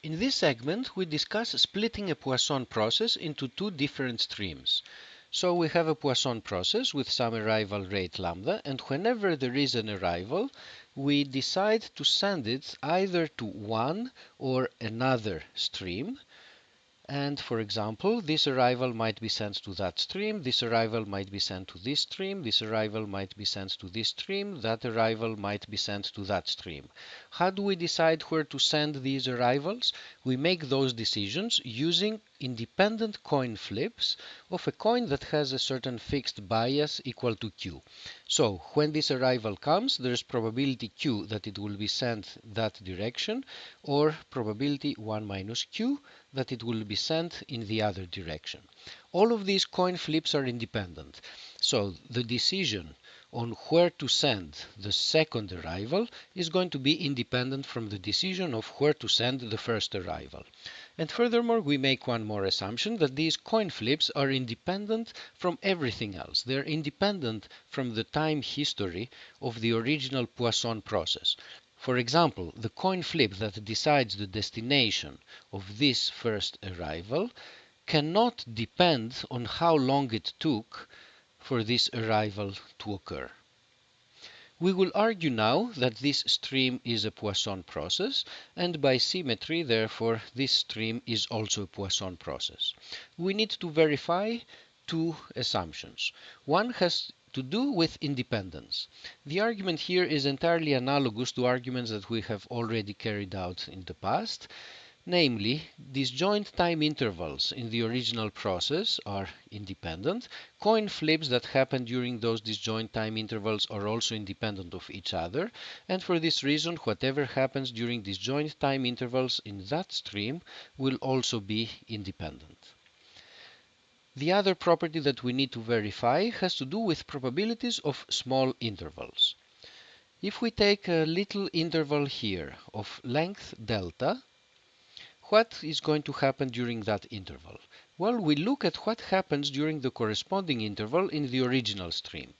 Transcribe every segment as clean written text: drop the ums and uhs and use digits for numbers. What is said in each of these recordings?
In this segment, we discuss splitting a Poisson process into two different streams. So we have a Poisson process with some arrival rate lambda, and whenever there is an arrival, we decide to send it either to one or another stream. And for example, this arrival might be sent to that stream, this arrival might be sent to this stream, this arrival might be sent to this stream, that arrival might be sent to that stream. How do we decide where to send these arrivals? We make those decisions using independent coin flips of a coin that has a certain fixed bias equal to Q. So when this arrival comes, there is probability Q that it will be sent that direction, or probability 1 minus Q that it will be sent in the other direction. All of these coin flips are independent. So the decision on where to send the second arrival is going to be independent from the decision of where to send the first arrival. And furthermore, we make one more assumption, that these coin flips are independent from everything else. They're independent from the time history of the original Poisson process. For example, the coin flip that decides the destination of this first arrival cannot depend on how long it took for this arrival to occur. We will argue now that this stream is a Poisson process, and by symmetry, therefore, this stream is also a Poisson process. We need to verify two assumptions. One has to do with independence. The argument here is entirely analogous to arguments that we have already carried out in the past. Namely, disjoint time intervals in the original process are independent. Coin flips that happen during those disjoint time intervals are also independent of each other. And for this reason, whatever happens during disjoint time intervals in that stream will also be independent. The other property that we need to verify has to do with probabilities of small intervals. If we take a little interval here of length delta, what is going to happen during that interval? Well, we look at what happens during the corresponding interval in the original stream.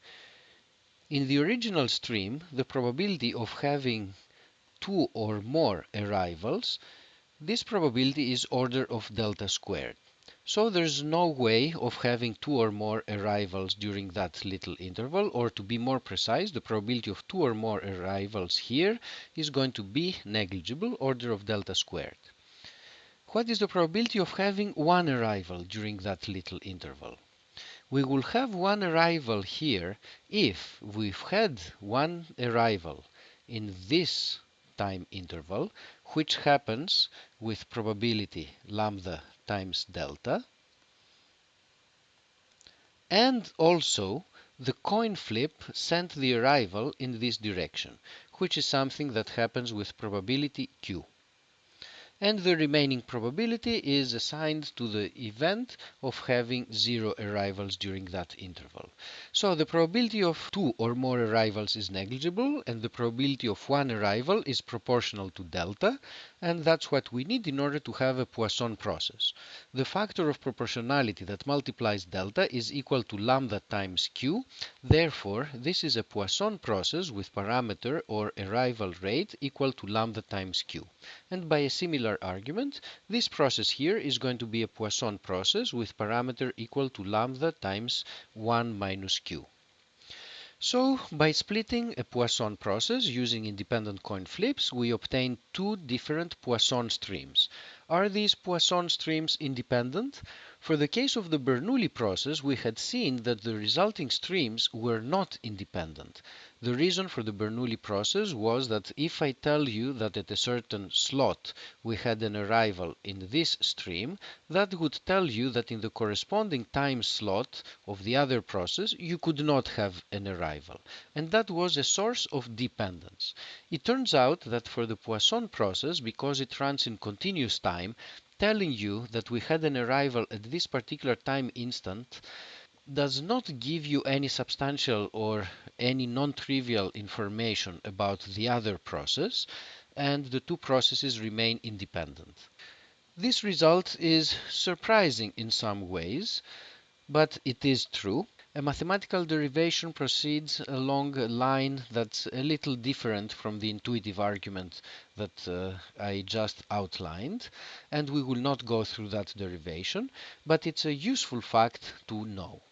In the original stream, the probability of having two or more arrivals, this probability is order of delta squared. So there's no way of having two or more arrivals during that little interval, or to be more precise, the probability of two or more arrivals here is going to be negligible, order of delta squared. What is the probability of having one arrival during that little interval? We will have one arrival here if we've had one arrival in this time interval, which happens with probability lambda times delta, and also the coin flip sent the arrival in this direction, which is something that happens with probability Q. And the remaining probability is assigned to the event of having zero arrivals during that interval. So the probability of two or more arrivals is negligible, and the probability of one arrival is proportional to delta, and that's what we need in order to have a Poisson process. The factor of proportionality that multiplies delta is equal to lambda times Q. Therefore, this is a Poisson process with parameter or arrival rate equal to lambda times Q. And by a similar argument, this process here is going to be a Poisson process with parameter equal to lambda times 1 minus Q. So, by splitting a Poisson process using independent coin flips, we obtain two different Poisson streams. Are these Poisson streams independent? For the case of the Bernoulli process, we had seen that the resulting streams were not independent. The reason for the Bernoulli process was that if I tell you that at a certain slot we had an arrival in this stream, that would tell you that in the corresponding time slot of the other process you could not have an arrival. And that was a source of dependence. It turns out that for the Poisson process, because it runs in continuous time, telling you that we had an arrival at this particular time instant does not give you any substantial or any non-trivial information about the other process, and the two processes remain independent. This result is surprising in some ways, but it is true. A mathematical derivation proceeds along a line that's a little different from the intuitive argument that I just outlined, and we will not go through that derivation, but it's a useful fact to know.